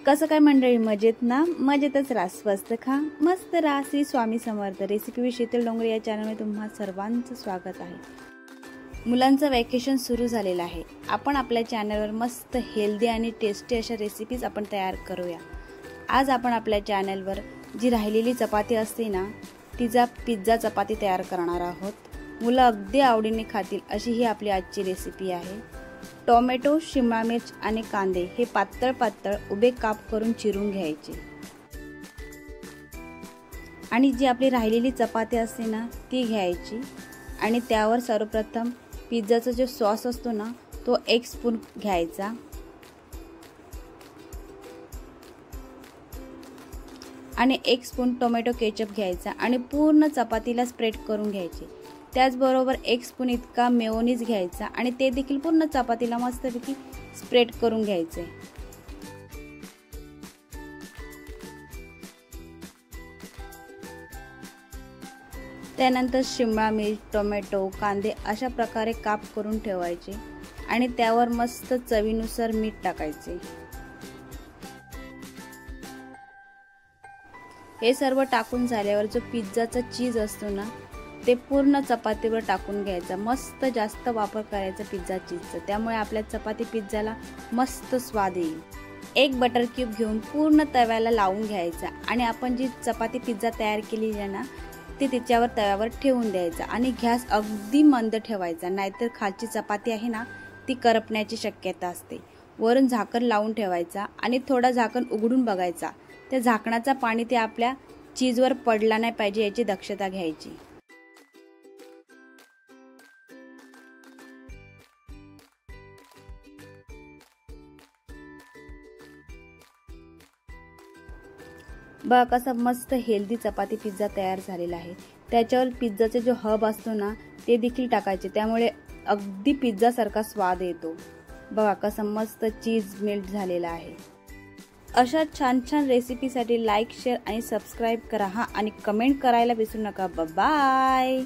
कसं काय मंडळी, मजेत ना? मजेतच राहा, स्वस्त खा, मस्त राहा. श्री स्वामी समर्थ. रेसिपी विथ शीतल डोंगरे या चॅनलमध्ये तुम्हा सर्वांचं स्वागत आहे. मुलांचं वॅकेशन सुरू झालेलं आहे. आपण आपल्या चॅनलवर मस्त हेल्दी आणि टेस्टी अशा रेसिपीज आपण तयार करूया. आज आपण आपल्या चॅनलवर जी राहिलेली चपाती असते ना, तिचा पिझ्झा चपाती तयार करणार आहोत. मुलं अगदी आवडीने खातील अशी ही आपली आजची रेसिपी आहे. टोमॅटो, शिमला मिर्च आणि कांदे हे पातळ पातळ उभे काप करून चिरून घ्यायचे. आणि जी आपली राहिलेली चपाती असते ना, ती घ्यायची आणि त्यावर सर्वप्रथम पिझ्झाचा जो सॉस असतो ना, तो 1 स्पून घ्यायचा. आणि 1 स्पून टोमॅटो केचप घ्यायचा आणि पूर्ण चपातीला स्प्रेड करून घ्यायचे. त्याचबरोबर 1 स्पून इतका मेयोनीज घ्यायचा आणि ते देखील पूर्ण चपातीला मस्तपैकी स्प्रेड करून घ्यायचे. त्यानंतर शिमला मिर्च, टोमॅटो, कांदे अशा प्रकारे काप करून ठेवायचे आणि त्यावर मस्त चवीनुसार मीठ टाकायचे. हे सर्व टाकून झाल्यावर जो पिझ्झाचा चीज असतो ना, ते पूर्ण चपातीवर टाकून घ्यायचा. मस्त जास्त वापर करायचा पिझ्झा चीजचा, त्यामुळे आपल्या चपाती पिझ्झाला मस्त स्वाद येईल. 1 बटर क्यूब घेऊन पूर्ण तव्याला लावून घ्यायचा आणि आपण जी चपाती पिझ्झा तयार केलेली आहे ना, ते त्याच्यावर तव्यावर ठेवून द्यायचा आणि गॅस अगदी मंद ठेवायचा, नाहीतर खालची चपाती आहे ना, ती करपण्याची शक्यता असते. वरून झाकण लावून ठेवायचा आणि थोडा झाकण उघडून बघायचा. त्या झाकणाचा पाणी ते आपल्या चीजवर पडला नाही पाहिजे याची दक्षता घ्यायची. बघा कसा मस्त हेल्दी चपाती पिझ्झा तयार झालेला आहे. त्याच्यावर पिझ्झाचा जो हब असतो ना, ते देखील टाकायचे, त्यामुळे अगदी पिझ्झा सारखा स्वाद येतो. बघा कसं मस्त चीज मेल्ट झालेला आहे. अशा छान छान रेसिपीसाठी लाईक, शेअर आणि सबस्क्राईब करा आणि कमेंट करायला विसरू नका. बाय.